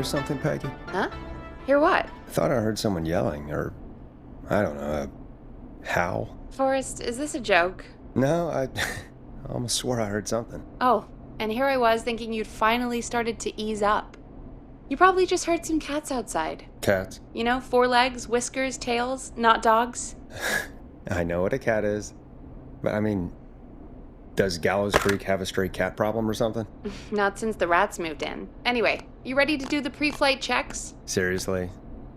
hear something, Peggy? Huh? Hear what? I thought I heard someone yelling, or, I don't know, a howl. Forrest, is this a joke? No, I almost swore I heard something. Oh, and here I was thinking you'd finally started to ease up. You probably just heard some cats outside. Cats? You know, 4 legs, whiskers, tails, not dogs. I know what a cat is. But I mean, does Gallows Creek have a stray cat problem or something? Not since the rats moved in. Anyway, you ready to do the pre-flight checks? Seriously?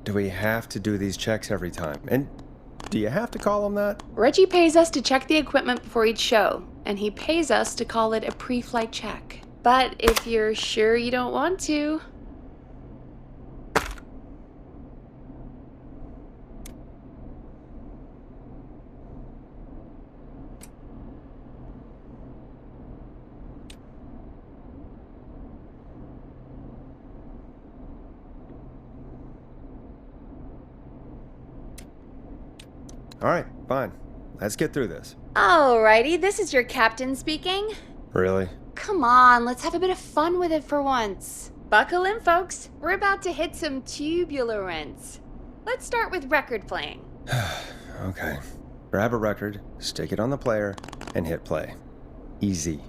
Do we have to do these checks every time? And do you have to call them that? Reggie pays us to check the equipment before each show, and he pays us to call it a pre-flight check. But if you're sure you don't want to... All right, fine. Let's get through this. Alrighty, this is your captain speaking. Really? Come on, let's have a bit of fun with it for once. Buckle in, folks. We're about to hit some tubulance. Let's start with record playing. Okay. Grab a record, stick it on the player, and hit play. Easy.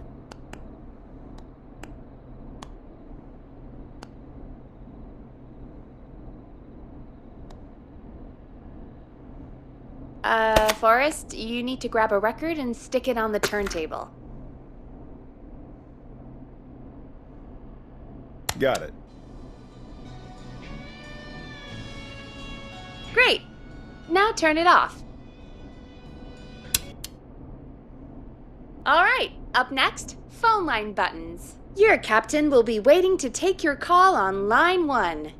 Forrest, you need to grab a record and stick it on the turntable. Got it. Great! Now turn it off. Alright, up next, phone line buttons. Your captain will be waiting to take your call on line 1.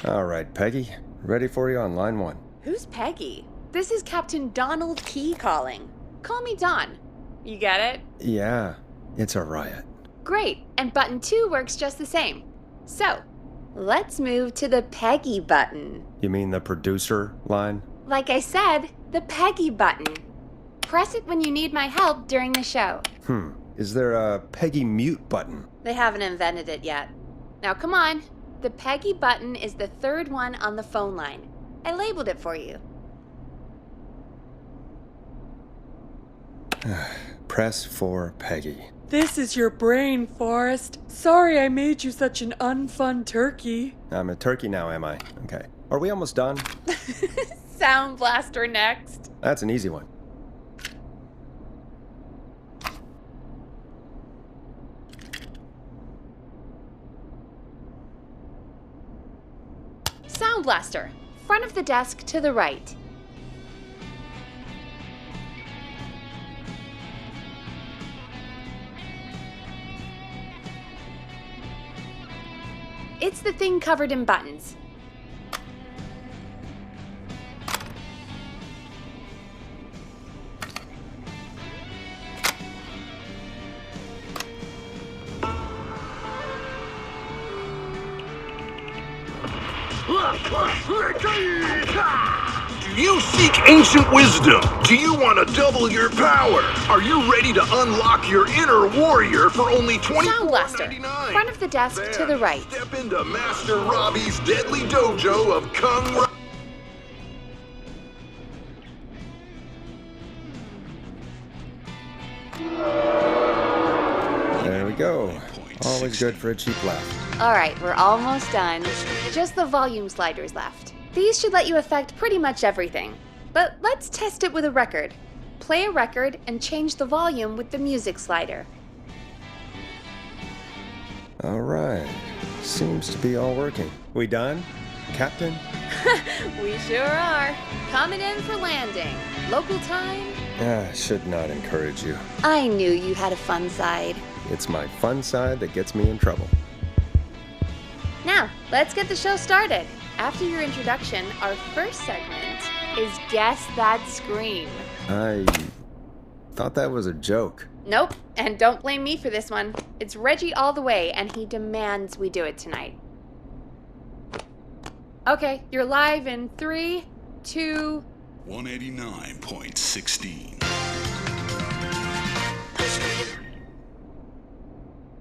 All right, Peggy. Ready for you on line 1. Who's Peggy? This is Captain Donald Key calling. Call me Don. You get it? Yeah, it's a riot. Great, and button 2 works just the same. So, let's move to the Peggy button. You mean the producer line? Like I said, the Peggy button. Press it when you need my help during the show. Is there a Peggy mute button? They haven't invented it yet. Now come on. The Peggy button is the 3rd one on the phone line. I labeled it for you. Press for Peggy. This is your brain, Forrest. Sorry I made you such an unfun turkey. I'm a turkey now, am I? Okay. Are we almost done? Sound Blaster next. That's an easy one. Sound Blaster. Front of the desk to the right. It's the thing covered in buttons. Do you seek ancient wisdom? Do you want to double your power? Are you ready to unlock your inner warrior for only Sound Blaster. $24.99? Front of the desk to the right. Step into Master Robbie's deadly dojo of Kung Ra- There we go. Always good for a cheap laugh. Alright, we're almost done. Just the volume sliders left. These should let you affect pretty much everything. But let's test it with a record. Play a record and change the volume with the music slider. All right. Seems to be all working. We done, Captain? We sure are. Coming in for landing. Local time? Should not encourage you. I knew you had a fun side. It's my fun side that gets me in trouble. Now, let's get the show started. After your introduction, our first segment is Guess That Scream. I thought that was a joke. Nope, and don't blame me for this one. It's Reggie all the way, and he demands we do it tonight. Okay, you're live in 3, 2... 189.16.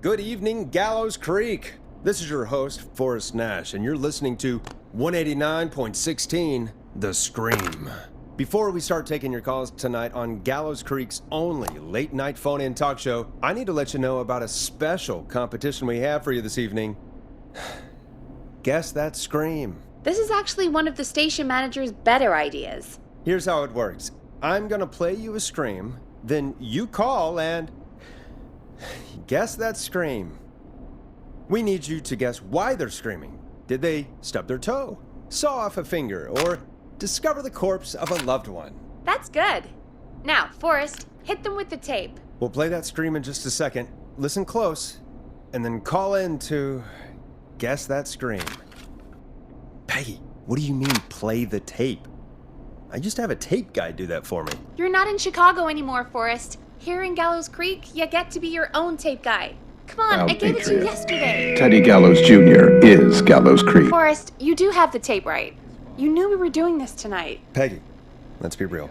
Good evening, Gallows Creek. This is your host, Forrest Nash, and you're listening to 189.16 The Scream. Before we start taking your calls tonight on Gallows Creek's only late-night phone-in talk show, I need to let you know about a special competition we have for you this evening. Guess That Scream. This is actually one of the station manager's better ideas. Here's how it works. I'm gonna play you a scream, then you call and guess that scream. We need you to guess why they're screaming. Did they stub their toe, saw off a finger, or discover the corpse of a loved one? That's good. Now, Forrest, hit them with the tape. We'll play that scream in just a second. Listen close, and then call in to guess that scream. Peggy, what do you mean play the tape? I used to have a tape guy do that for me. You're not in Chicago anymore, Forrest. Here in Gallows Creek, you get to be your own tape guy. Come on, I gave it to you yesterday. Teddy Gallows Jr. is Gallows Creek. Forrest, you do have the tape right. You knew we were doing this tonight. Peggy, let's be real.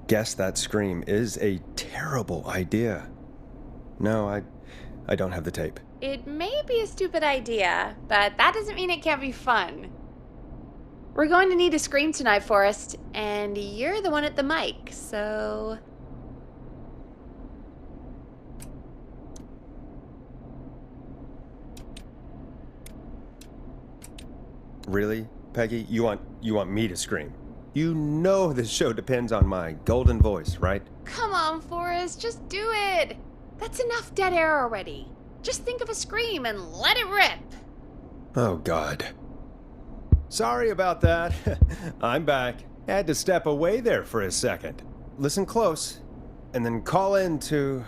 Guess that scream is a terrible idea. No, I don't have the tape. It may be a stupid idea, but that doesn't mean it can't be fun. We're going to need a scream tonight, Forrest, and you're the one at the mic, so... Really, Peggy? You want me to scream? You know this show depends on my golden voice, right? Come on, Forrest, just do it. That's enough dead air already. Just think of a scream and let it rip. Oh, God. Sorry about that. I'm back. Had to step away there for a second. Listen close, and then call in to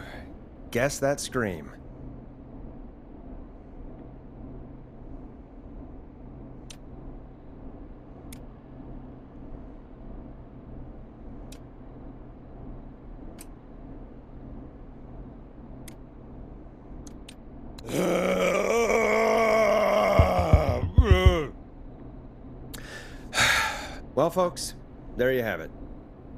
guess that scream. Well, folks, there you have it.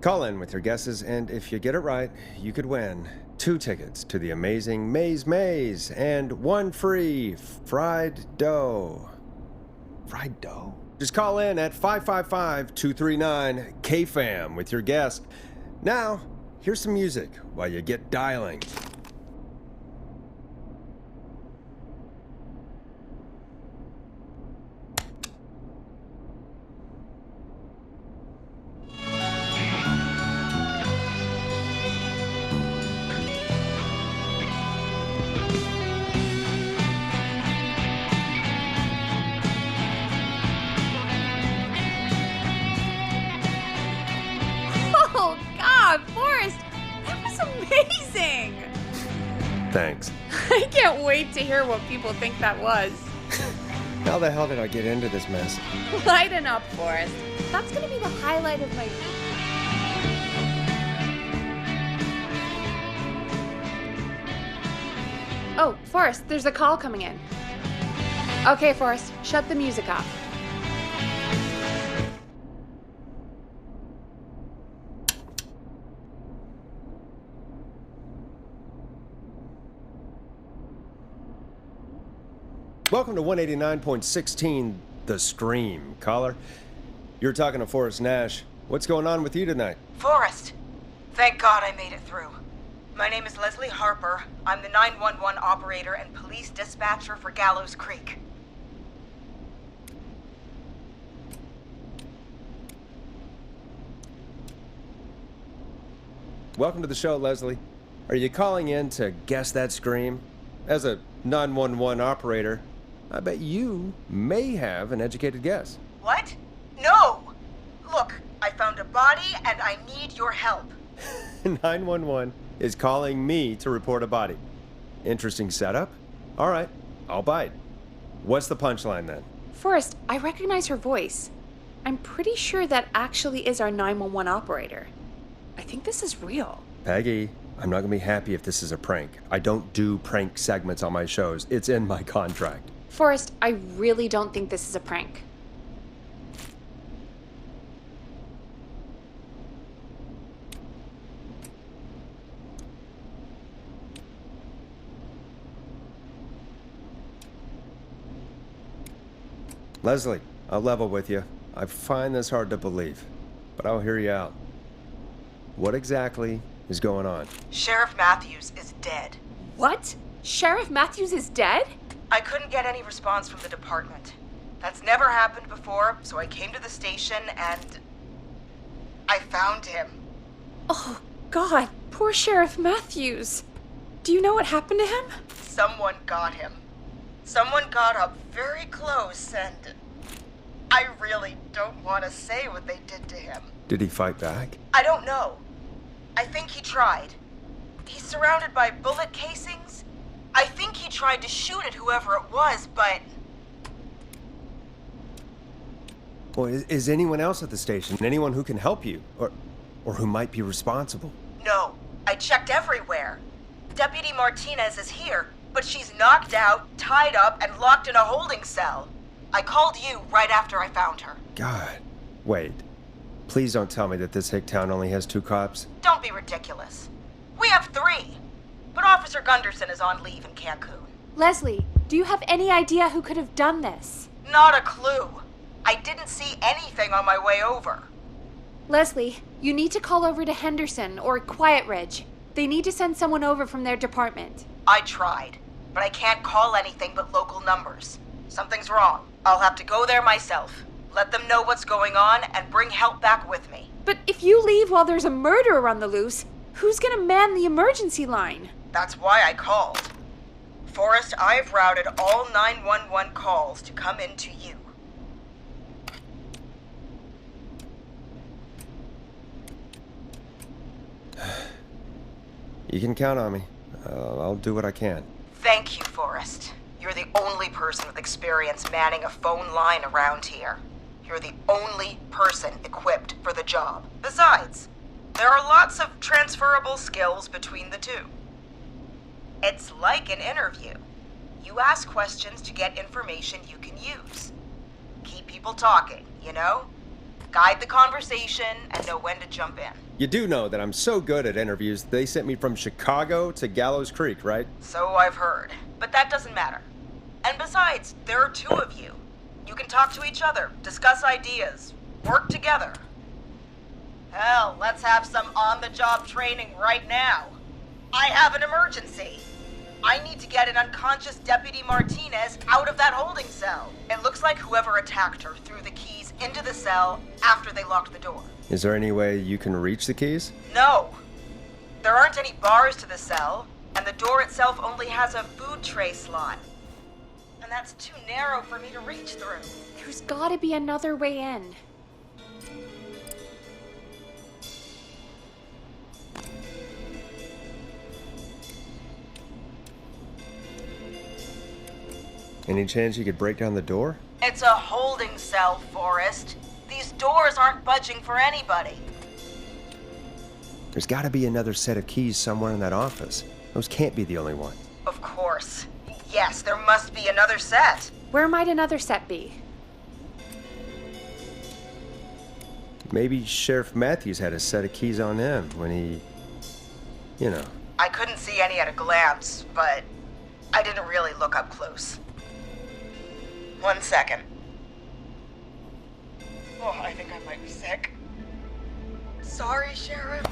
Call in with your guesses, and if you get it right, you could win 2 tickets to the amazing Maze and 1 free fried dough. Fried dough? Just call in at 555-239-KFAM with your guess. Now, here's some music while you get dialing. Oh, God, Forrest, that was amazing. Thanks. I can't wait to hear what people think that was. How the hell did I get into this mess? Lighten up, Forrest. That's gonna be the highlight of my week. Oh, Forrest, there's a call coming in. Okay, Forrest, shut the music off. Welcome to 189.16 The Scream. Caller, you're talking to Forrest Nash. What's going on with you tonight? Forrest! Thank God I made it through. My name is Leslie Harper. I'm the 911 operator and police dispatcher for Gallows Creek. Welcome to the show, Leslie. Are you calling in to guess that scream? As a 911 operator, I bet you may have an educated guess. What? No! Look, I found a body and I need your help. 911 is calling me to report a body. Interesting setup. All right, I'll bite. What's the punchline then? Forrest, I recognize her voice. I'm pretty sure that actually is our 911 operator. I think this is real. Peggy, I'm not gonna be happy if this is a prank. I don't do prank segments on my shows. It's in my contract. Forrest, I really don't think this is a prank. Leslie, I'll level with you. I find this hard to believe, but I'll hear you out. What exactly is going on? Sheriff Matthews is dead. What? Sheriff Matthews is dead? I couldn't get any response from the department. That's never happened before, so I came to the station and I found him. Oh, God. Poor Sheriff Matthews. Do you know what happened to him? Someone got him. Someone got up very close and I really don't want to say what they did to him. Did he fight back? I don't know. I think he tried. He's surrounded by bullet casings. I think he tried to shoot at whoever it was, but Well, is anyone else at the station? Anyone who can help you? Or who might be responsible? no. I checked everywhere. Deputy Martinez is here, but she's knocked out, tied up, and locked in a holding cell. I called you right after I found her. God. Wait. Please don't tell me that this hick town only has 2 cops. Don't be ridiculous. We have 3, but Officer Gunderson is on leave in Cancun. Leslie, do you have any idea who could have done this? Not a clue. I didn't see anything on my way over. Leslie, you need to call over to Henderson or Quiet Ridge. They need to send someone over from their department. I tried, but I can't call anything but local numbers. Something's wrong. I'll have to go there myself. Let them know what's going on and bring help back with me. But if you leave while there's a murderer on the loose, who's gonna man the emergency line? That's why I called. Forrest, I've routed all 911 calls to come in to you. You can count on me. I'll do what I can. Thank you, Forrest. You're the only person with experience manning a phone line around here. You're the only person equipped for the job. Besides, there are lots of transferable skills between the two. It's like an interview. You ask questions to get information you can use. Keep people talking, you know? Guide the conversation and know when to jump in. You do know that I'm so good at interviews, they sent me from Chicago to Gallows Creek, right? So I've heard. But that doesn't matter. And besides, there are 2 of you. You can talk to each other, discuss ideas, work together. Hell, let's have some on-the-job training right now. I have an emergency. I need to get an unconscious Deputy Martinez out of that holding cell. It looks like whoever attacked her threw the keys into the cell after they locked the door. Is there any way you can reach the keys? No. There aren't any bars to the cell, and the door itself only has a food tray slot. And that's too narrow for me to reach through. There's gotta be another way in. Any chance you could break down the door? It's a holding cell, Forrest. These doors aren't budging for anybody. There's gotta be another set of keys somewhere in that office. Those can't be the only ones. Of course. Yes, there must be another set. Where might another set be? Maybe Sheriff Matthews had a set of keys on him when he... You know. I couldn't see any at a glance, but I didn't really look up close. 1 second. Oh, I think I might be sick. Sorry, Sheriff.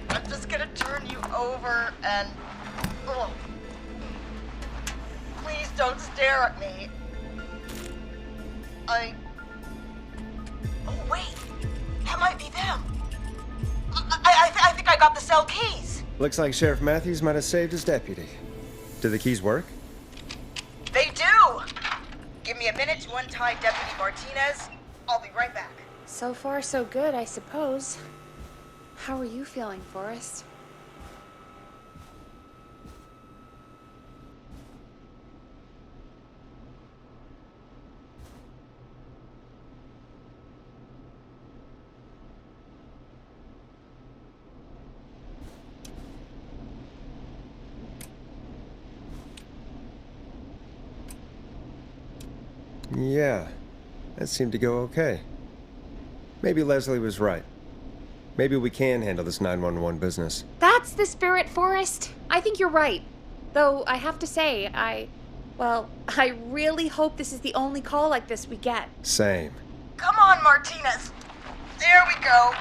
I'm just gonna turn you over and... Oh. Please don't stare at me. Oh, wait. That might be them. I think I got the cell keys. Looks like Sheriff Matthews might have saved his deputy. Do the keys work? They do! Give me a minute to untie Deputy Martinez. I'll be right back. So far, so good, I suppose. How are you feeling, Forrest? Yeah, that seemed to go okay. Maybe Leslie was right. Maybe we can handle this 911 business. That's the spirit, Forrest. I think you're right. Though, I have to say, Well, I really hope this is the only call like this we get. Same. Come on, Martinez. There we go.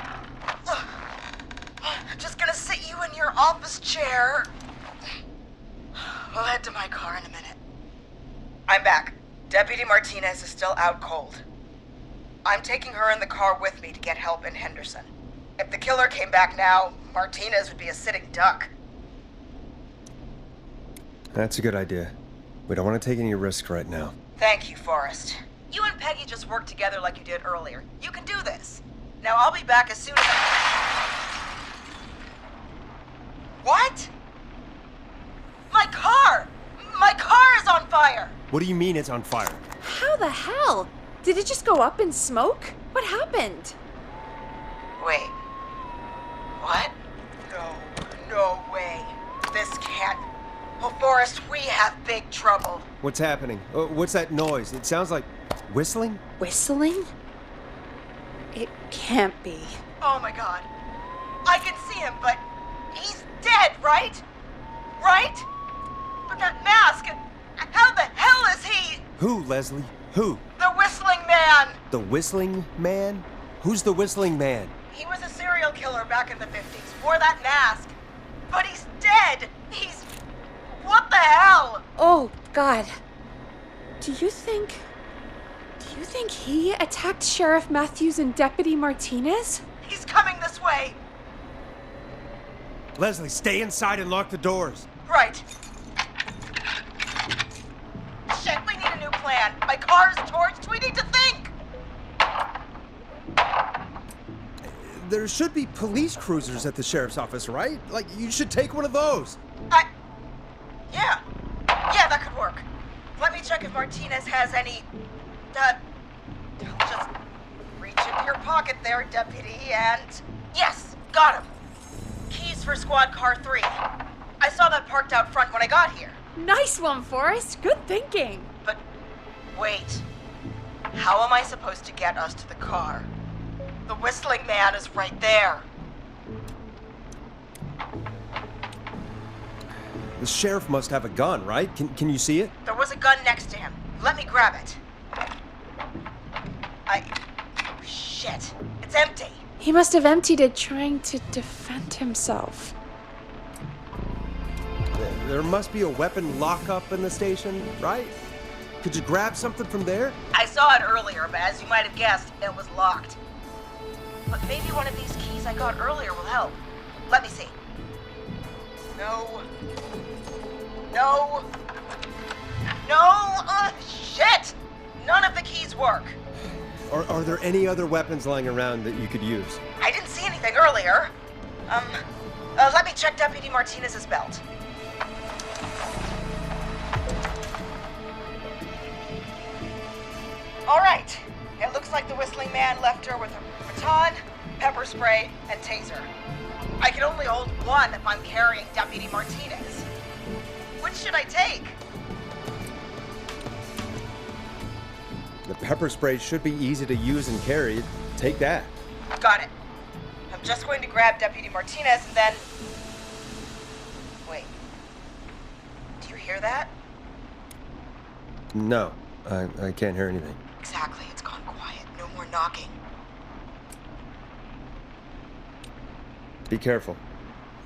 Just gonna sit you in your office chair. We'll head to my car in a minute. I'm back. Deputy Martinez is still out cold. I'm taking her in the car with me to get help in Henderson. If the killer came back now, Martinez would be a sitting duck. That's a good idea. We don't want to take any risks right now. Thank you, Forrest. You and Peggy just worked together like you did earlier. You can do this. Now I'll be back as soon as What? My car! My car is on fire! What do you mean it's on fire? How the hell? Did it just go up in smoke? What happened? Wait. What? No way. This can't. Oh, Forrest, we have big trouble. What's happening? What's that noise? It sounds like whistling? Whistling? It can't be. Oh my god. I can see him, but he's dead, right? Right? But that mask, how the hell is he? Who, Leslie? Who? The Whistling Man! The Whistling Man? Who's the Whistling Man? He was a serial killer back in the 50s, wore that mask. But he's dead! He's... What the hell? Oh, God. Do you think he attacked Sheriff Matthews and Deputy Martinez? He's coming this way. Leslie, stay inside and lock the doors. Right. Shit, we need a new plan. My car's torched. We need to think. There should be police cruisers at the sheriff's office, right? Like, you should take one of those. Yeah, that could work. Let me check if Martinez has any, just reach into your pocket there, deputy, and... Yes, got him. Keys for squad car 3. I saw that parked out front when I got here. Nice one, Forrest. Good thinking. But, wait. How am I supposed to get us to the car? The Whistling Man is right there. The sheriff must have a gun, right? Can you see it? There was a gun next to him. Let me grab it. Shit. It's empty. He must have emptied it trying to defend himself. There must be a weapon lockup in the station, right? Could you grab something from there? I saw it earlier, but as you might have guessed, it was locked. But maybe one of these keys I got earlier will help. Let me see. No. Shit! None of the keys work. Are there any other weapons lying around that you could use? I didn't see anything earlier. Let me check Deputy Martinez's belt. All right. It looks like the Whistling Man left her with a baton, pepper spray, and taser. I can only hold one if I'm carrying Deputy Martinez. Which should I take? The pepper spray should be easy to use and carry. Take that. Got it. I'm just going to grab Deputy Martinez and then... Wait. Do you hear that? No, I can't hear anything. Exactly. It's gone quiet. No more knocking. Be careful.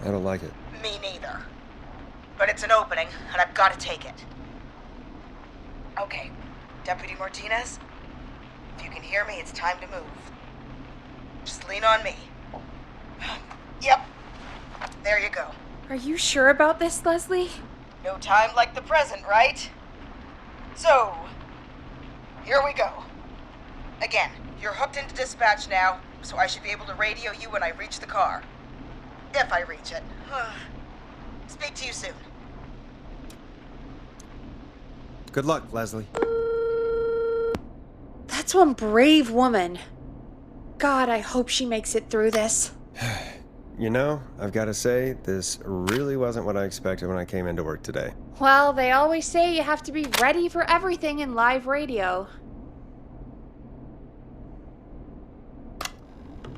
I don't like it. Me neither. But it's an opening, and I've got to take it. Okay. Deputy Martinez, if you can hear me, it's time to move. Just lean on me. Yep. There you go. Are you sure about this, Leslie? No time like the present, right? So, here we go. Again, you're hooked into dispatch now, so I should be able to radio you when I reach the car. If I reach it. Speak to you soon. Good luck, Leslie. That's one brave woman. God, I hope she makes it through this. You know, I've got to say, this really wasn't what I expected when I came into work today. Well, they always say you have to be ready for everything in live radio.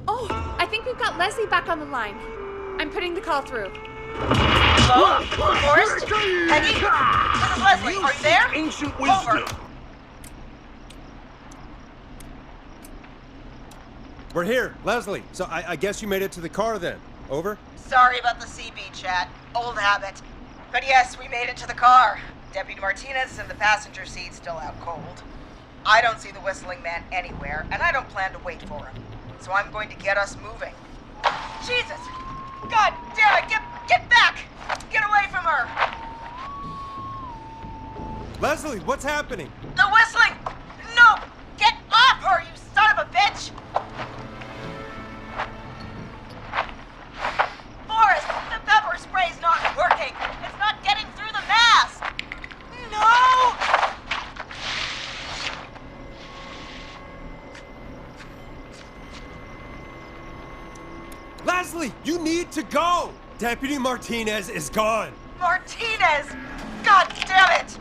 Oh, I think we've got Leslie back on the line. I'm putting the call through. Hello? Forrest? Peggy? This is Leslie. Are you there? Ancient wisdom. Over. We're here, Leslie. So I guess you made it to the car then. Over? Sorry about the CB chat. Old habit. But yes, we made it to the car. Deputy Martinez is in the passenger seat, still out cold. I don't see the whistling man anywhere, and I don't plan to wait for him. So I'm going to get us moving. Jesus! God damn it! Get back! Get away from her! Leslie, what's happening? The whistling! No! Get off her, you son of a bitch! Forrest, the pepper spray's not working. It's not getting through the mask. No! Leslie, you need to go! Deputy Martinez is gone. Martinez! God damn it!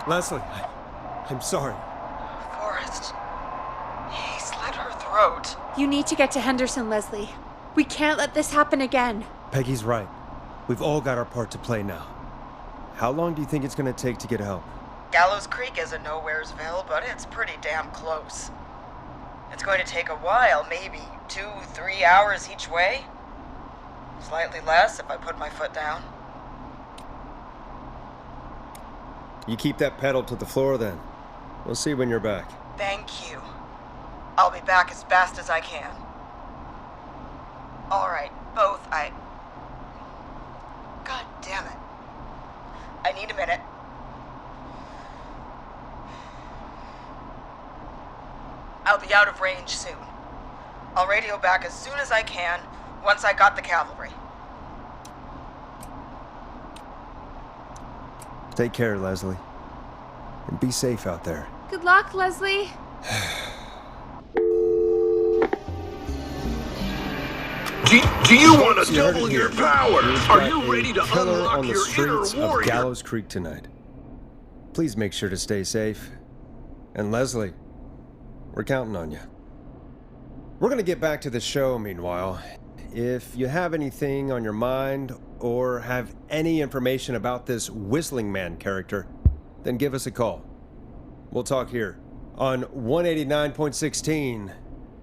Leslie, I'm sorry. Forrest. He slit her throat. You need to get to Henderson, Leslie. We can't let this happen again. Peggy's right. We've all got our part to play now. How long do you think it's gonna take to get help? Gallows Creek isn't Nowheresville, but it's pretty damn close. It's going to take a while, maybe 2-3 hours each way. Slightly less if I put my foot down. You keep that pedal to the floor then. We'll see when you're back. Thank you. I'll be back as fast as I can. All right, both. God damn it. I need a minute. I'll be out of range soon. I'll radio back as soon as I can, once I got the cavalry. Take care, Leslie. And be safe out there. Good luck, Leslie. Do you want to You heard double it your here. power? We've Are got you a ready to killer unlock on the your inner streets of warrior? Gallows Creek tonight? Please make sure to stay safe. And Leslie, we're counting on you. We're gonna get back to the show meanwhile. If you have anything on your mind or have any information about this Whistling Man character, then give us a call. We'll talk here on 189.16,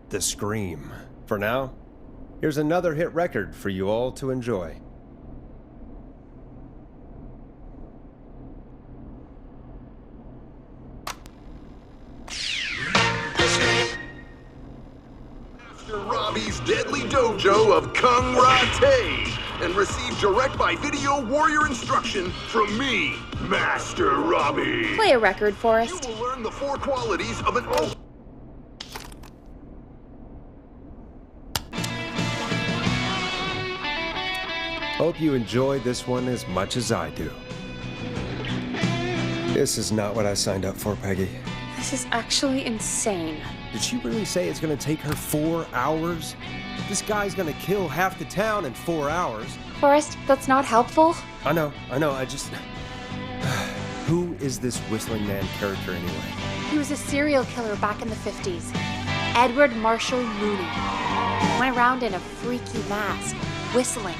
The Scream. For now, here's another hit record for you all to enjoy. Master Robbie's Deadly Dojo of Kung Ra-Te, and receive direct by video warrior instruction from me, Master Robbie. Play a record, You Forrest. will learn the 4 qualities of an oath. Hope you enjoyed this one as much as I do. This is not what I signed up for, Peggy. This is actually insane. Did she really say it's gonna take her 4 hours? This guy's gonna kill half the town in 4 hours. Forrest, that's not helpful. I know, I just... Who is this Whistling Man character anyway? He was a serial killer back in the 50s. Edward Marshall Mooney. Went around in a freaky mask, whistling,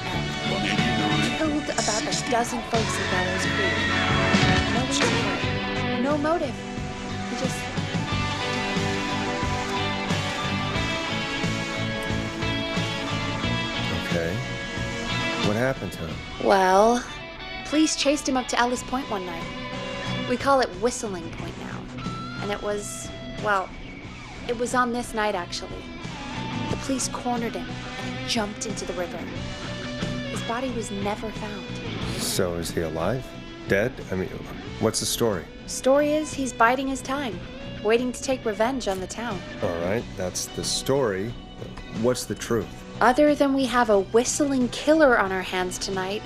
and killed about a dozen folks in Gallows Creek. No reason for it. No motive. He just... Okay. What happened to him? Well, police chased him up to Ellis Point one night. We call it Whistling Point now. And it was, well, it was on this night actually. The police cornered him and he jumped into the river. His body was never found. So is he alive? Dead? I mean, what's the story? Story is he's biding his time, waiting to take revenge on the town. All right, that's the story. What's the truth? Other than we have a whistling killer on our hands tonight,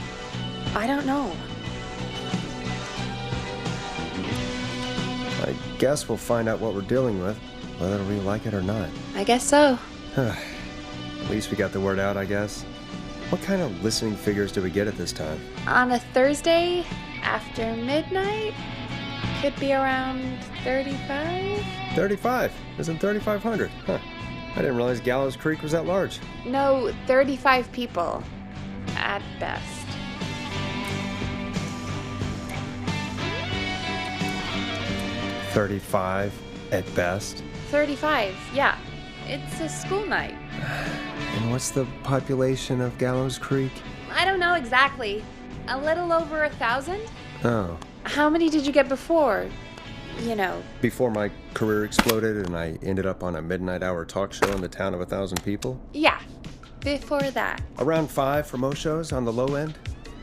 I don't know. I guess we'll find out what we're dealing with, whether we like it or not. I guess so. At least we got the word out, I guess. What kind of listening figures do we get at this time? On a Thursday after midnight, could be around 35? 35. Isn't 3,500? Huh. I didn't realize Gallows Creek was that large. No, 35 people. At best. $35 at best. 35, yeah. It's a school night. And what's the population of Gallows Creek? I don't know exactly. A little over 1,000? Oh. How many did you get before? You know. Before my career exploded and I ended up on a midnight hour talk show in the town of 1,000 people? Yeah. Before that. Around 5 for most shows on the low end.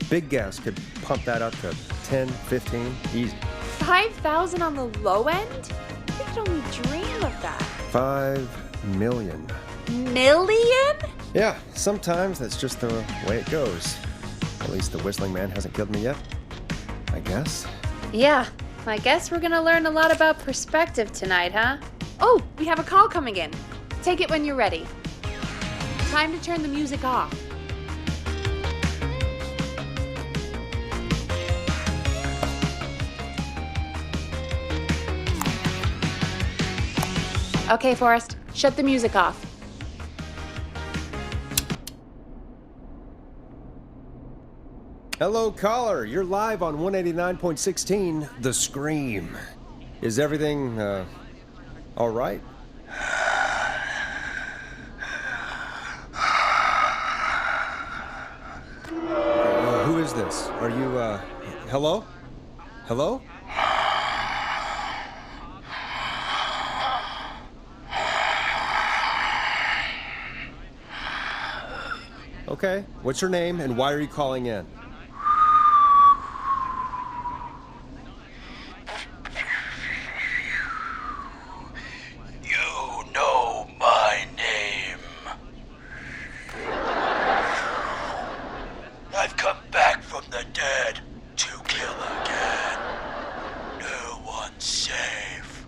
Big gas could pump that up to 10, 15, easy. 5,000 on the low end? We could only dream of that. 5 million. Million? Yeah, sometimes that's just the way it goes. At least the Whistling Man hasn't killed me yet. I guess. Yeah, I guess we're gonna learn a lot about perspective tonight, huh? Oh, we have a call coming in. Take it when you're ready. Time to turn the music off. Okay, Forrest, shut the music off. Hello, caller. You're live on 189.16, The Scream. Is everything, all right? Who is this? Are you, hello? Hello? Okay, what's your name and why are you calling in? You know my name. I've come back from the dead to kill again. No one's safe.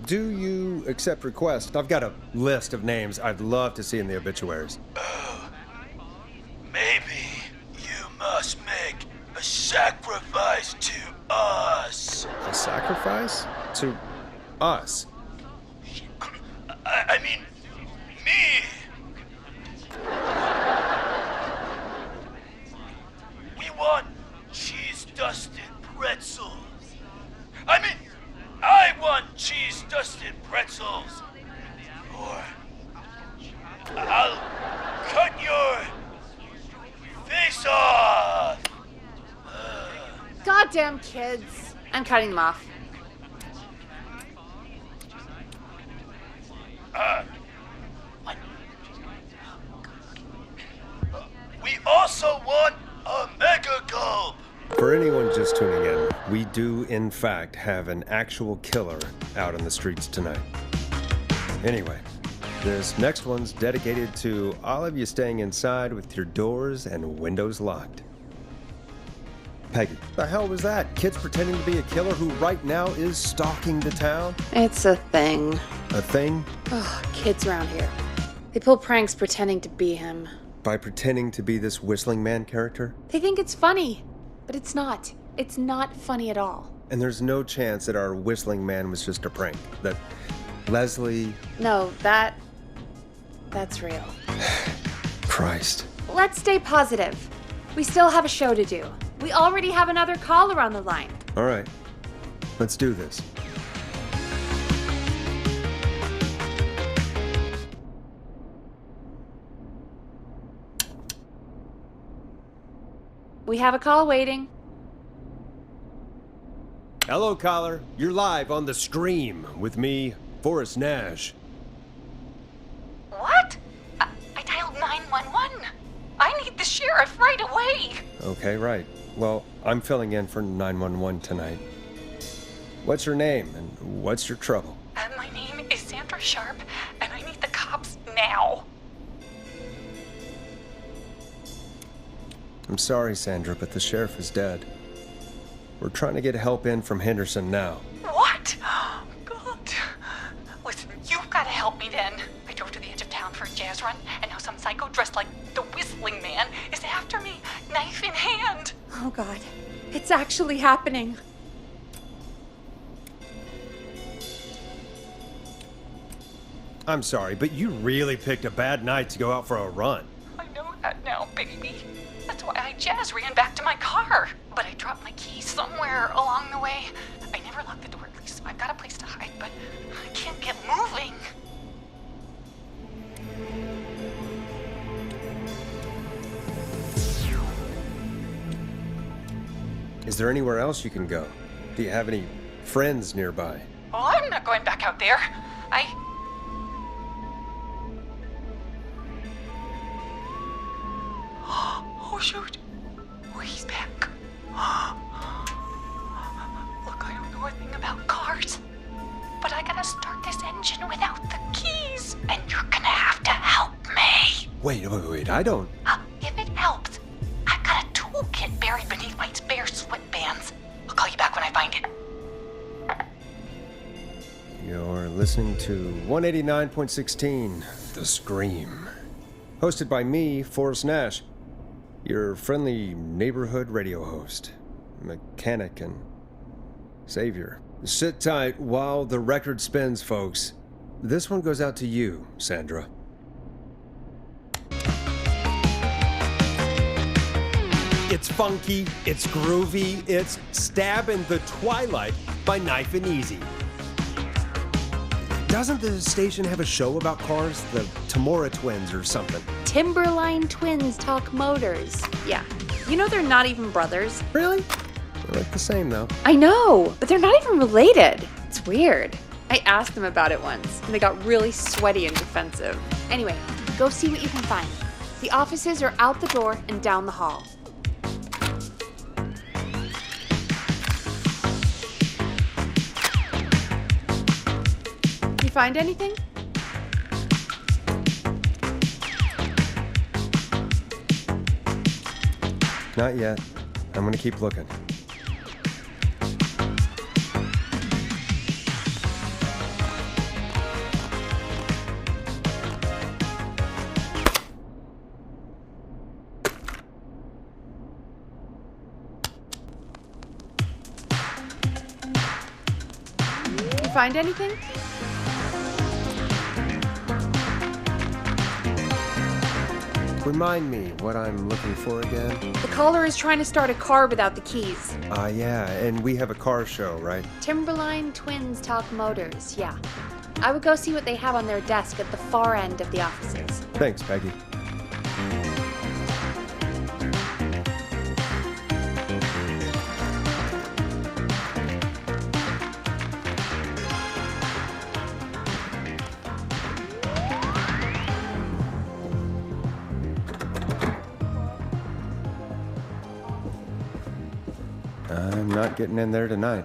Do you accept requests? I've got a list of names I'd love to see in the obituaries. Maybe you must make a sacrifice to us. A sacrifice? To us? I mean, me. We want cheese-dusted pretzels. I mean, I want cheese-dusted pretzels. Or I'll cut your face off. Goddamn kids. I'm cutting them off. We also want a mega gulp. For anyone just tuning in, we do, in fact, have an actual killer out on the streets tonight. Anyway, this next one's dedicated to all of you staying inside with your doors and windows locked. Peggy, the hell was that? Kids pretending to be a killer who right now is stalking the town? It's a thing. A thing? Oh, kids around here. They pull pranks pretending to be him. By pretending to be this Whistling Man character? They think it's funny, but it's not. It's not funny at all. And there's no chance that our Whistling Man was just a prank. That Leslie... No, that's real. Christ. Let's stay positive. We still have a show to do. We already have another caller on the line. All right. Let's do this. We have a call waiting. Hello, caller. You're live on The Scream with me, Forrest Nash. What? I dialed 911. I need the sheriff right away. Okay, right. Well, I'm filling in for 911 tonight. What's your name and what's your trouble? My name is Sandra Sharp, and I need the cops now. I'm sorry, Sandra, but the sheriff is dead. We're trying to get help in from Henderson now. What? God. Listen, you've got to help me then. I drove to the edge of town for a jazz run, and now some psycho dressed like the Whistling Man is after me. 911 knife in hand. Oh God, it's actually happening. I'm sorry, but you really picked a bad night to go out for a run. I know that now, baby. That's why I jazz ran back to my car. But I dropped my keys somewhere along the way. I never locked the door, at least, so I've got a place to hide, but I can't get moving. Is there anywhere else you can go? Do you have any friends nearby? Oh, I'm not going back out there. Oh, shoot. Oh, he's back. Look, I don't know a thing about cars, but I gotta start this engine without the keys, and you're gonna have to help me. Wait, I don't... If it helps, I've got a toolkit buried beneath my spare sweatbands. I'll call you back when I find it. You're listening to 189.16, The Scream. Hosted by me, Forrest Nash, your friendly neighborhood radio host, mechanic and savior. Sit tight while the record spins, folks. This one goes out to you, Sandra. It's funky, it's groovy, it's Stab in the Twilight by Knife and Easy. Doesn't the station have a show about cars? The Tamora twins or something? Timberline Twins Talk Motors. Yeah. You know they're not even brothers. Really? They look the same, though. I know, but they're not even related. It's weird. I asked them about it once, and they got really sweaty and defensive. Anyway, go see what you can find. The offices are out the door and down the hall. You find anything? Not yet. I'm gonna keep looking. You find anything? Remind me what I'm looking for again. The caller is trying to start a car without the keys. Yeah, and we have a car show, right? Timberline Twins Talk Motors, yeah. I would go see what they have on their desk at the far end of the offices. Thanks, Peggy. I'm not getting in there tonight.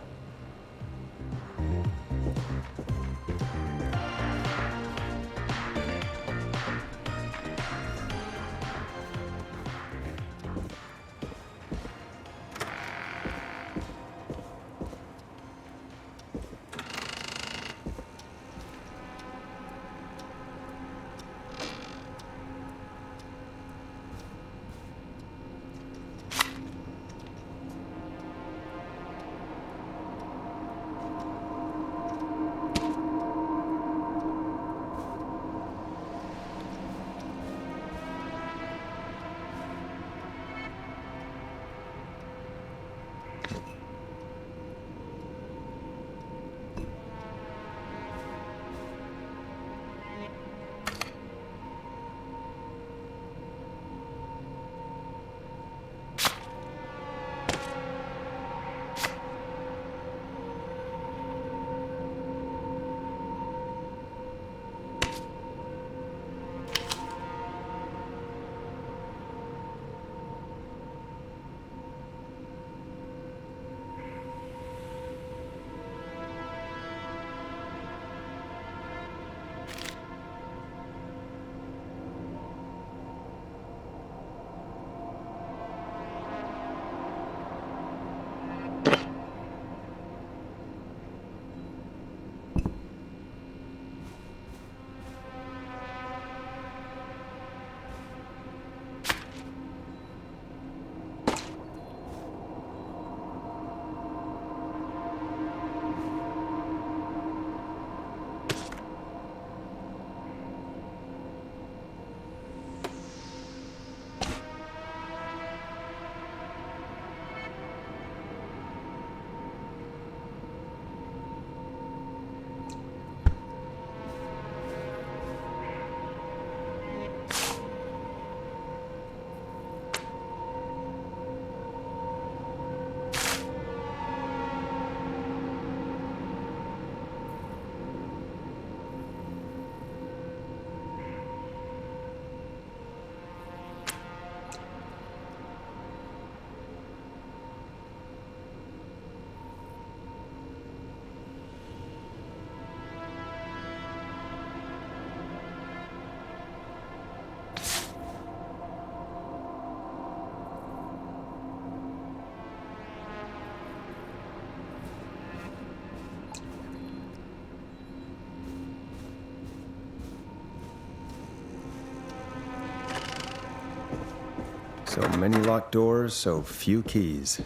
So many locked doors, so few keys.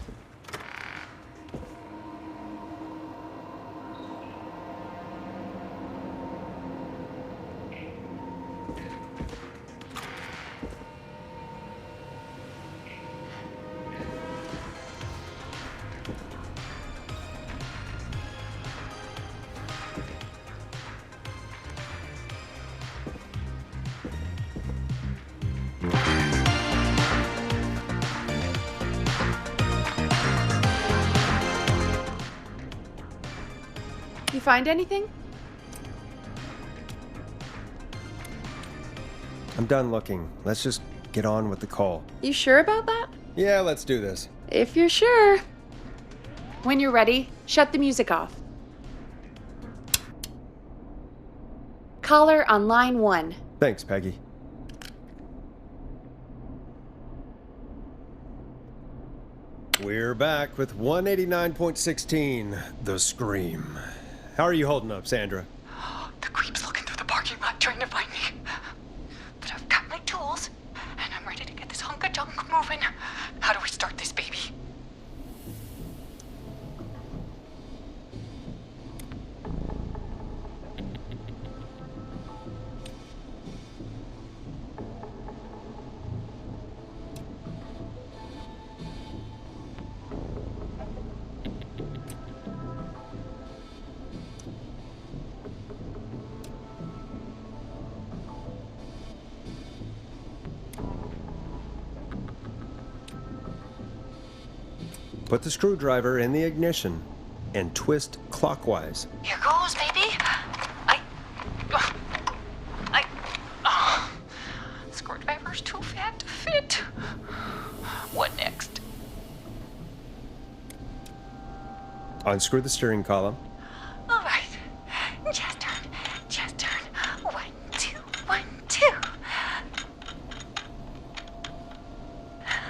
You find anything? I'm done looking. Let's just get on with the call. You sure about that? Yeah, let's do this. If you're sure. When you're ready, shut the music off. Caller on line 1. Thanks, Peggy. We're back with 189.16, The Scream. How are you holding up, Sandra? The creep's looking through the parking lot trying to find me. But I've got my tools, and I'm ready to get this hunk of junk moving. How do we start this baby? Put the screwdriver in the ignition and twist clockwise. Here goes, baby. Screwdriver's too fat to fit. What next? Unscrew the steering column. All right. Just turn. 1, 2, 1, 2. Oh,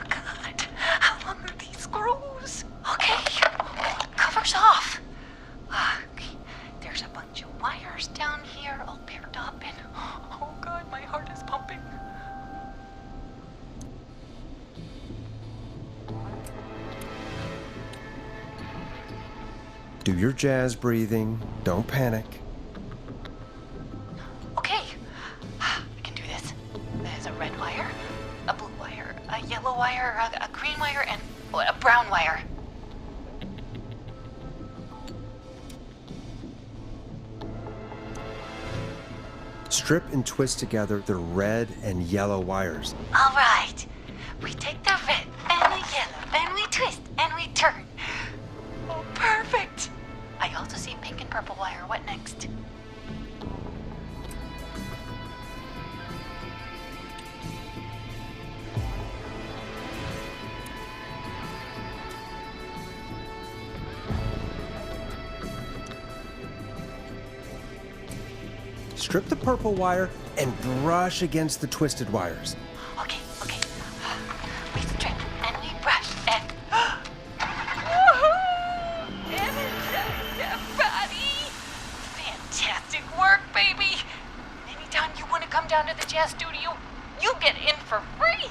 God. How long are these screws? Okay. Cover's off. Okay. There's a bunch of wires down here all paired up and... Oh, God, my heart is pumping. Do your jazz breathing. Don't panic. Okay, I can do this. There's a red wire, a blue wire, a yellow wire, a green wire, and a brown wire. Strip and twist together the red and yellow wires. All right, we take the red and the yellow, and we twist, and we turn. Oh, perfect. I also see pink and purple wire. What next? Strip the purple wire and brush against the twisted wires. Okay. We strip and we brush and... Energize that body! Fantastic work, baby! Anytime you want to come down to the jazz studio, you get in for free!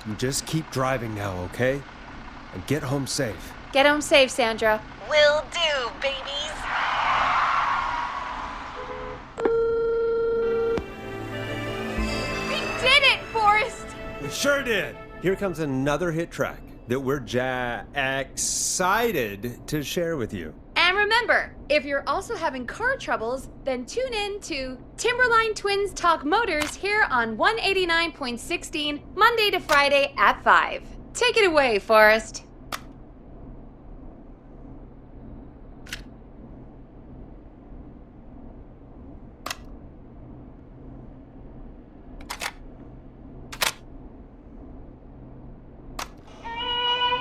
You just keep driving now, okay? And get home safe. Get home safe, Sandra. Will do, babies! We did it, Forrest! We sure did. Here comes another hit track that we're excited to share with you. And remember, if you're also having car troubles, then tune in to Timberline Twins Talk Motors here on 189.16, Monday to Friday at 5. Take it away, Forrest.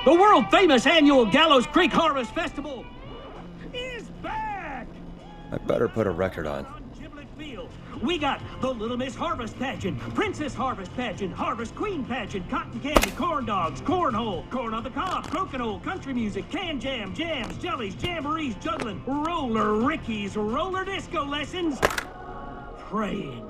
The world-famous annual Gallows Creek Harvest Festival is back! I better put a record on. Giblet Field. deal. We got the Little Miss Harvest pageant, Princess Harvest pageant, Harvest Queen pageant, cotton candy, corn dogs, cornhole, corn on the cob, crokinole, country music, can jam, jams, jellies, jamborees, juggling, roller rickies, roller disco lessons, praying.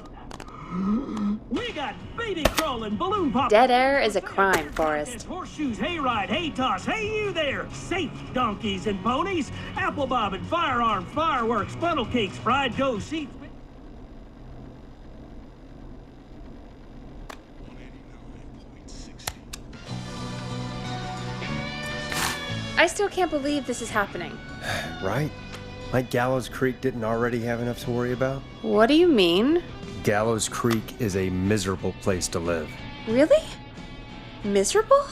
We got baby crawling, balloon pop. Dead air is a crime, Forrest. Horseshoes, hayride, hay toss, hey you there! Safe donkeys and ponies, apple bobbing, firearm, fireworks, funnel cakes, fried dough, seats. I still can't believe this is happening. Right? Like Gallows Creek didn't already have enough to worry about? What do you mean? Gallows Creek is a miserable place to live. Really? Miserable?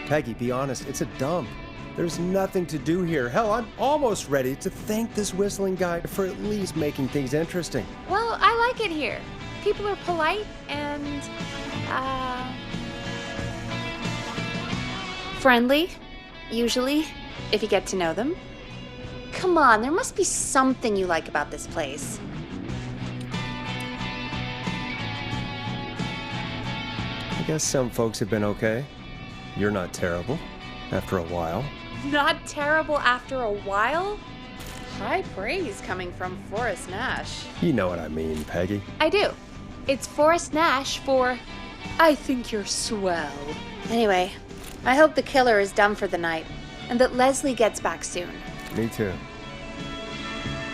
Peggy, be honest, it's a dump. There's nothing to do here. Hell, I'm almost ready to thank this whistling guy for at least making things interesting. Well, I like it here. People are polite and, friendly, usually, if you get to know them. Come on, there must be something you like about this place. I guess some folks have been okay. You're not terrible, after a while. Not terrible after a while? High praise coming from Forrest Nash. You know what I mean, Peggy. I do. It's Forrest Nash for I think you're swell. Anyway, I hope the killer is done for the night and that Leslie gets back soon. Me too.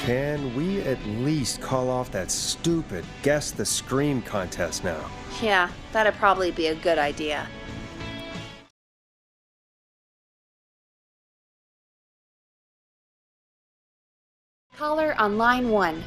Can we at least call off that stupid Guess the Scream contest now? Yeah, that'd probably be a good idea. Caller on line 1.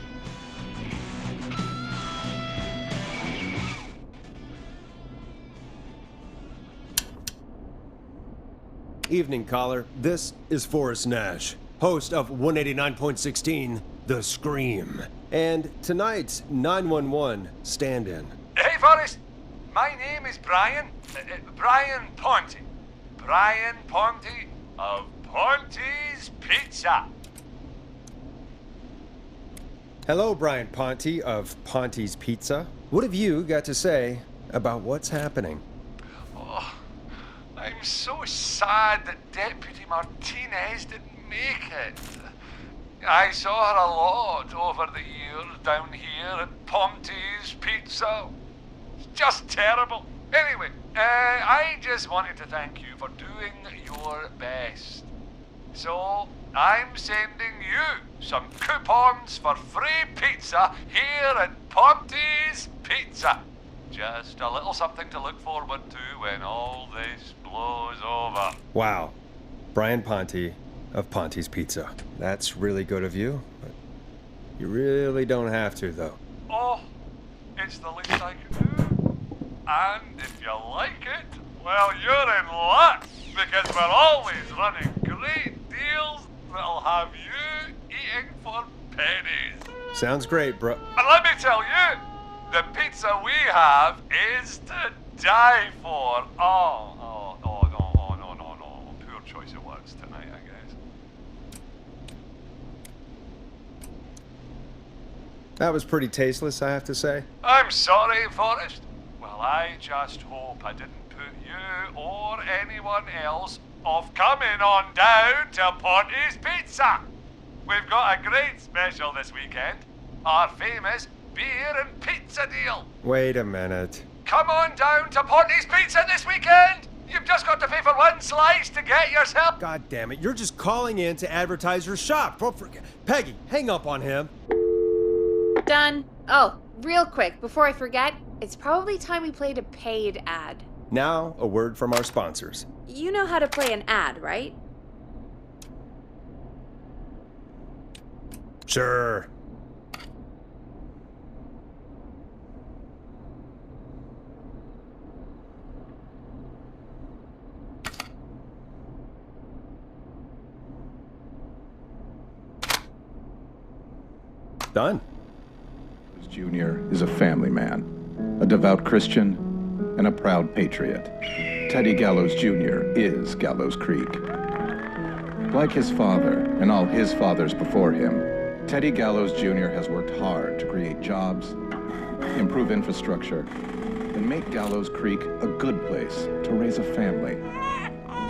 Evening, caller. This is Forrest Nash, host of 189.16, The Scream. And tonight's 911 stand-in. Hey, Forrest. My name is Brian. Brian Ponte. Brian Ponte of Ponte's Pizza. Hello, Brian Ponte of Ponte's Pizza. What have you got to say about what's happening? Oh, I'm so sad that Deputy Martinez didn't make it. I saw her a lot over the years down here at Ponte's Pizza. It's just terrible. Anyway, I just wanted to thank you for doing your best. So, I'm sending you some coupons for free pizza here at Ponte's Pizza. Just a little something to look forward to when all this blows over. Wow. Brian Ponte of Ponte's Pizza. That's really good of you, but you really don't have to, though. Oh, it's the least I can do. And if you like it, well, you're in luck, because we're always running great deals that'll have you eating for pennies. Sounds great, bro. And let me tell you, the pizza we have is to die for. No. Poor choice of words tonight, I guess. That was pretty tasteless, I have to say. I'm sorry, Forrest. Well, I just hope I didn't put you or anyone else off coming on down to Ponte's Pizza. We've got a great special this weekend. Our famous beer and pizza deal. Wait a minute. Come on down to Ponte's Pizza this weekend. You've just got to pay for one slice to get yourself. God damn it, you're just calling in to advertise your shop. Peggy, hang up on him. Done. Oh, real quick, before I forget, it's probably time we played a paid ad. Now, a word from our sponsors. You know how to play an ad, right? Sure. Done. Jr. is a family man, a devout Christian, and a proud patriot. Teddy Gallows Jr. is Gallows Creek. Like his father and all his fathers before him, Teddy Gallows Jr. has worked hard to create jobs, improve infrastructure, and make Gallows Creek a good place to raise a family.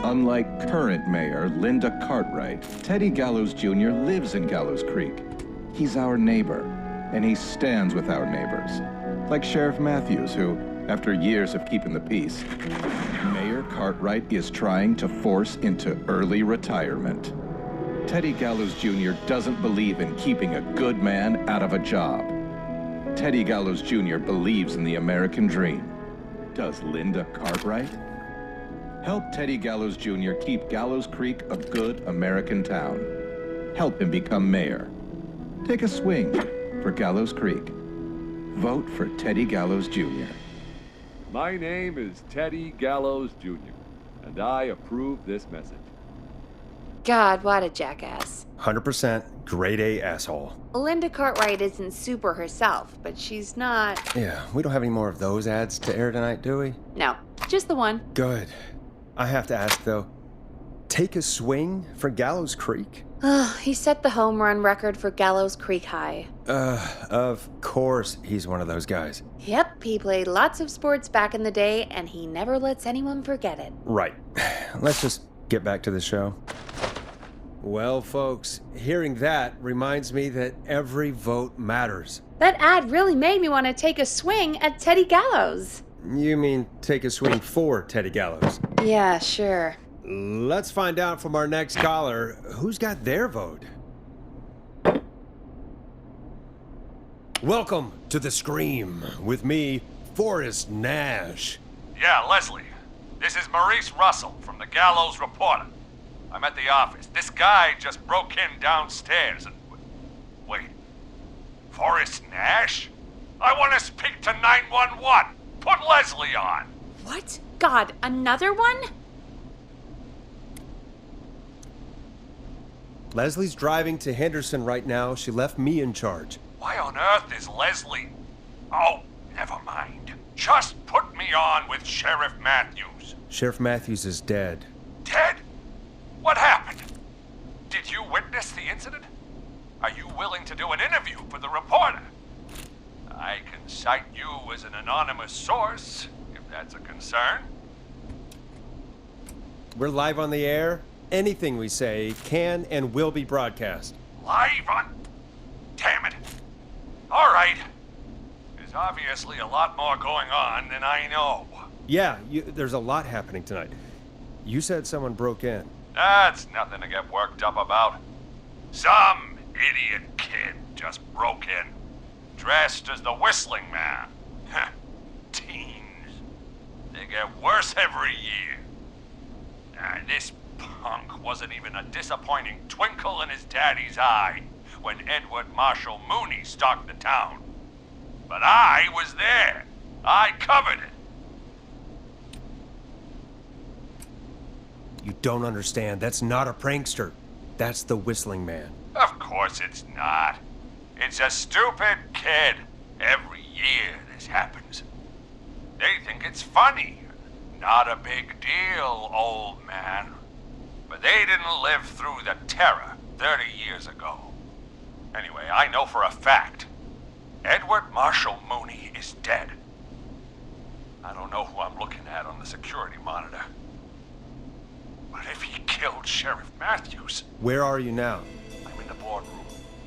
Unlike current mayor Linda Cartwright, Teddy Gallows Jr. lives in Gallows Creek. He's our neighbor, and he stands with our neighbors. Like Sheriff Matthews, who, after years of keeping the peace, Mayor Cartwright is trying to force into early retirement. Teddy Gallows Jr. doesn't believe in keeping a good man out of a job. Teddy Gallows Jr. believes in the American dream. Does Linda Cartwright? Help Teddy Gallows Jr. keep Gallows Creek a good American town. Help him become mayor. Take a swing for Gallows Creek. Vote for Teddy Gallows Jr. My name is Teddy Gallows Jr., and I approve this message. God, what a jackass. 100% grade A asshole. Linda Cartwright isn't super herself, but she's not... Yeah, we don't have any more of those ads to air tonight, do we? No, just the one. Good. I have to ask, though, take a swing for Gallows Creek? He set the home run record for Gallows Creek High. Of course he's one of those guys. Yep, he played lots of sports back in the day, and he never lets anyone forget it. Right. Let's just get back to the show. Well, folks, hearing that reminds me that every vote matters. That ad really made me want to take a swing at Teddy Gallows. You mean take a swing for Teddy Gallows? Yeah, sure. Let's find out from our next caller who's got their vote. Welcome to The Scream with me, Forrest Nash. Yeah, Leslie. This is Maurice Russell from the Gallows Reporter. I'm at the office. This guy just broke in downstairs and... Wait. Forrest Nash? I want to speak to 911. Put Leslie on. What? God, another one? Leslie's driving to Henderson right now. She left me in charge. Why on earth is Leslie? Oh, never mind. Just put me on with Sheriff Matthews. Sheriff Matthews is dead. Dead? What happened? Did you witness the incident? Are you willing to do an interview for the reporter? I can cite you as an anonymous source, if that's a concern. We're live on the air. Anything we say can and will be broadcast. Live on... Damn it. All right. There's obviously a lot more going on than I know. Yeah, there's a lot happening tonight. You said someone broke in. That's nothing to get worked up about. Some idiot kid just broke in, dressed as the Whistling Man. Teens. They get worse every year. This punk wasn't even a disappointing twinkle in his daddy's eye when Edward Marshall Mooney stalked the town. But I was there. I covered it. You don't understand. That's not a prankster. That's the Whistling Man. Of course it's not. It's a stupid kid. Every year this happens. They think it's funny. Not a big deal, old man. But they didn't live through the terror 30 years ago. Anyway, I know for a fact, Edward Marshall Mooney is dead. I don't know who I'm looking at on the security monitor. But if he killed Sheriff Matthews... Where are you now? I'm in the boardroom,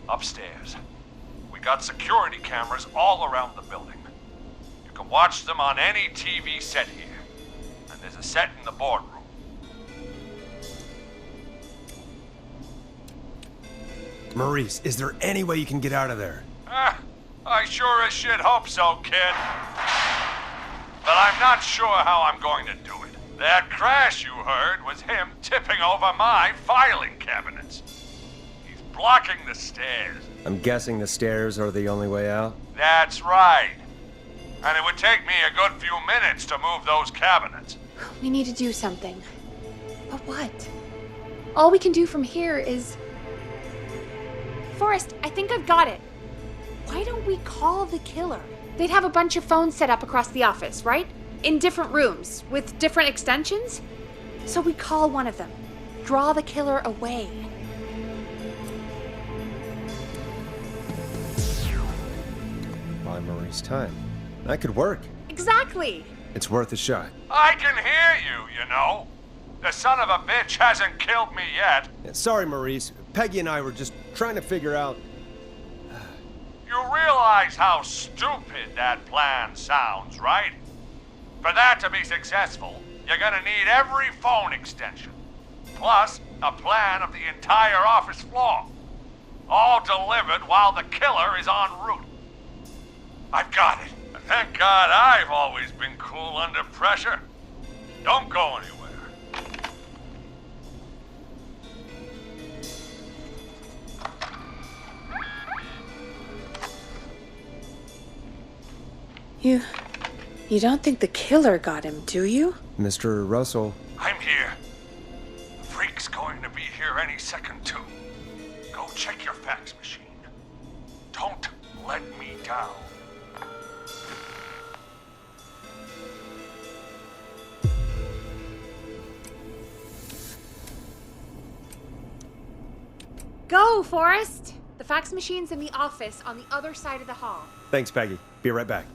upstairs. We got security cameras all around the building. You can watch them on any TV set here. And there's a set in the boardroom. Maurice, is there any way you can get out of there? I sure as shit hope so, kid. But I'm not sure how I'm going to do it. That crash you heard was him tipping over my filing cabinets. He's blocking the stairs. I'm guessing the stairs are the only way out? That's right. And it would take me a good few minutes to move those cabinets. We need to do something. But what? All we can do from here is... Forrest, I think I've got it. Why don't we call the killer? They'd have a bunch of phones set up across the office, right? In different rooms, with different extensions? So we call one of them. Draw the killer away. Buy Maurice time. That could work. Exactly! It's worth a shot. I can hear you, you know. The son of a bitch hasn't killed me yet. Yeah, sorry, Maurice. Peggy and I were just trying to figure out... You realize how stupid that plan sounds, right? For that to be successful, you're gonna need every phone extension, plus a plan of the entire office floor, all delivered while the killer is en route. I've got it. Thank God I've always been cool under pressure. Don't go anywhere. You don't think the killer got him, do you? Mr. Russell. I'm here. The freak's going to be here any second, too. Go check your fax machine. Don't let me down. Go, Forrest! The fax machine's in the office on the other side of the hall. Thanks, Peggy. Be right back.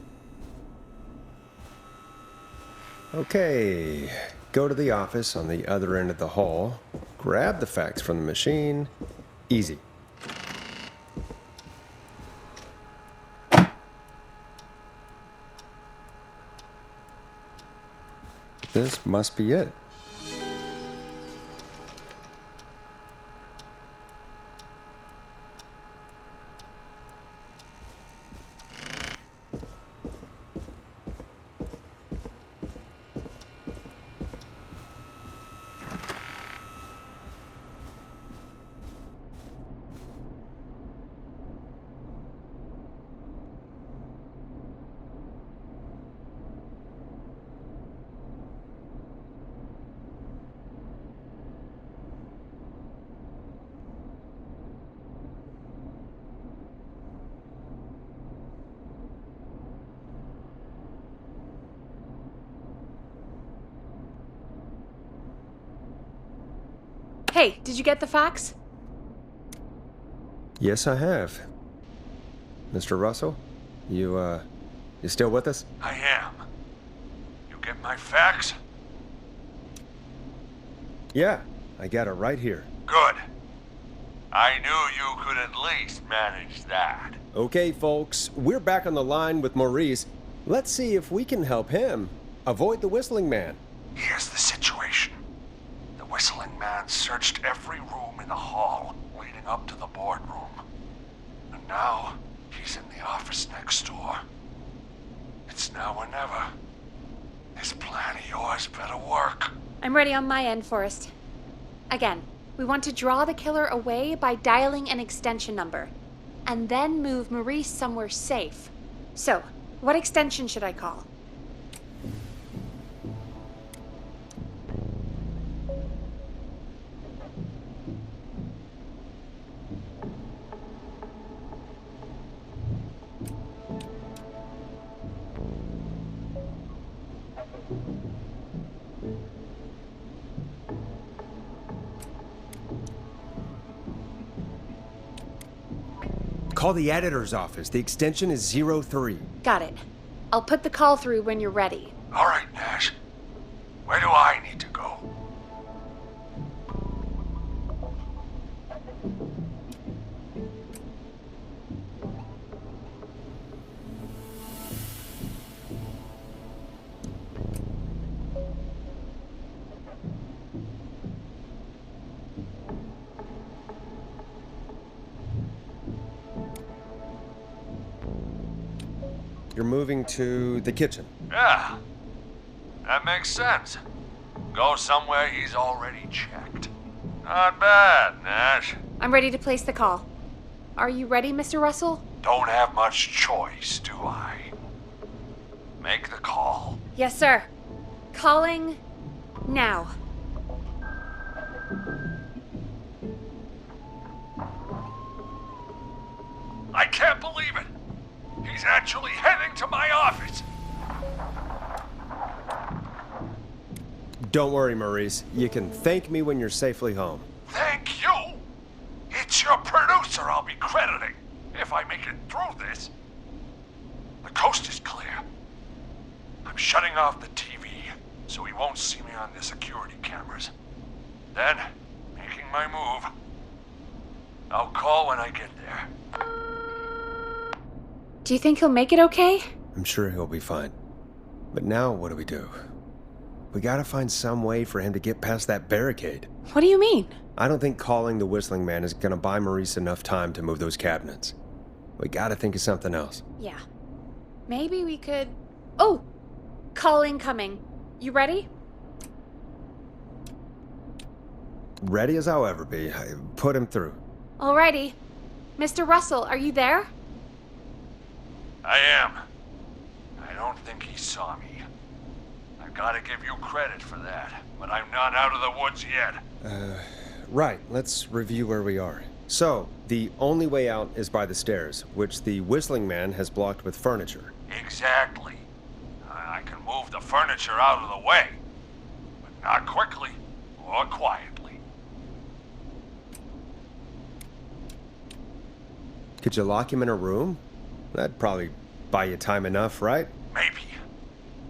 Okay, go to the office on the other end of the hall, grab the fax from the machine. Easy. This must be it. Hey, did you get the fax? Yes, I have. Mr. Russell, you still with us? I am. You get my fax? Yeah, I got it right here. Good. I knew you could at least manage that. Okay, folks, we're back on the line with Maurice. Let's see if we can help him avoid the Whistling Man. Here's the situation. The Whistling Man searched every room in the hall leading up to the boardroom. And now, he's in the office next door. It's now or never. This plan of yours better work. I'm ready on my end, Forrest. Again, we want to draw the killer away by dialing an extension number, and then move Maurice somewhere safe. So, what extension should I call? Call the editor's office. The extension is 03. Got it. I'll put the call through when you're ready. All right, Nash. Where do I need to go? You're moving to the kitchen. Yeah, that makes sense. Go somewhere he's already checked. Not bad, Nash. I'm ready to place the call. Are you ready, Mr. Russell? Don't have much choice, do I? Make the call. Yes, sir. Calling now. I can't believe it. He's actually heading to my office. Don't worry, Maurice. You can thank me when you're safely home. Thank you? It's your producer I'll be crediting, if I make it through this. The coast is clear. I'm shutting off the TV, so he won't see me on the security cameras. Then, making my move. I'll call when I get there. Do you think he'll make it okay? I'm sure he'll be fine. But now, what do we do? We gotta find some way for him to get past that barricade. What do you mean? I don't think calling the Whistling Man is gonna buy Maurice enough time to move those cabinets. We gotta think of something else. Yeah. Maybe we could... Oh! Call incoming. You ready? Ready as I'll ever be. Put him through. Alrighty. Mr. Russell, are you there? I am. I don't think he saw me. I've got to give you credit for that, but I'm not out of the woods yet. Right. Let's review where we are. So, the only way out is by the stairs, which the Whistling Man has blocked with furniture. Exactly. I can move the furniture out of the way, but not quickly or quietly. Could you lock him in a room? That'd probably buy you time enough, right? Maybe.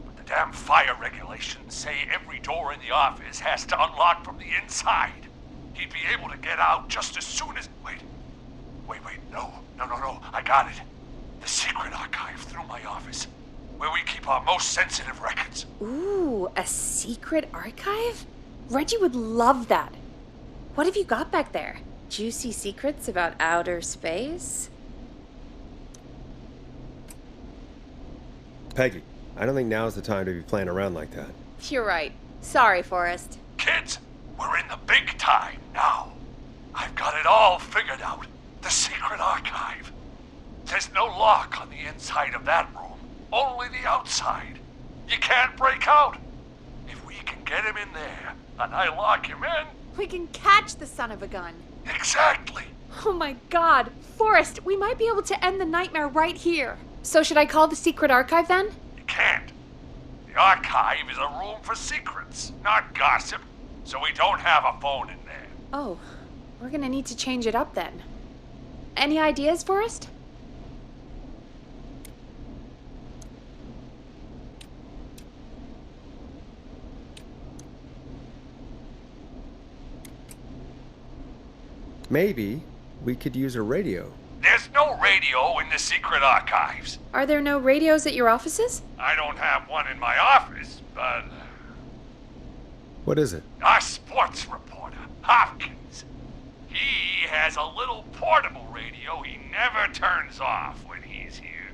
But the damn fire regulations say every door in the office has to unlock from the inside. He'd be able to get out just as soon as... Wait, no. I got it. The secret archive through my office, where we keep our most sensitive records. Ooh, a secret archive? Reggie would love that. What have you got back there? Juicy secrets about outer space? Peggy, I don't think now's the time to be playing around like that. You're right. Sorry, Forrest. Kids, we're in the big time now. I've got it all figured out. The secret archive. There's no lock on the inside of that room, only the outside. You can't break out. If we can get him in there, and I lock him in... We can catch the son of a gun. Exactly. Oh my god. Forrest, we might be able to end the nightmare right here. So should I call the secret archive then? You can't. The archive is a room for secrets, not gossip, so we don't have a phone in there. Oh, we're gonna need to change it up then. Any ideas, Forrest? Maybe we could use a radio. There's no radio in the secret archives. Are there no radios at your offices? I don't have one in my office, but... What is it? Our sports reporter, Hopkins. He has a little portable radio he never turns off when he's here.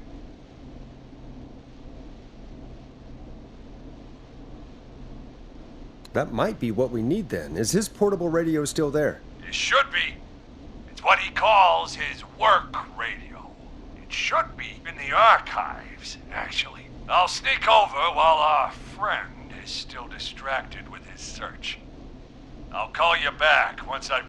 That might be what we need then. Is his portable radio still there? It should be. It's what he calls his work radio. It should be in the archives, actually. I'll sneak over while our friend is still distracted with his search. I'll call you back once I've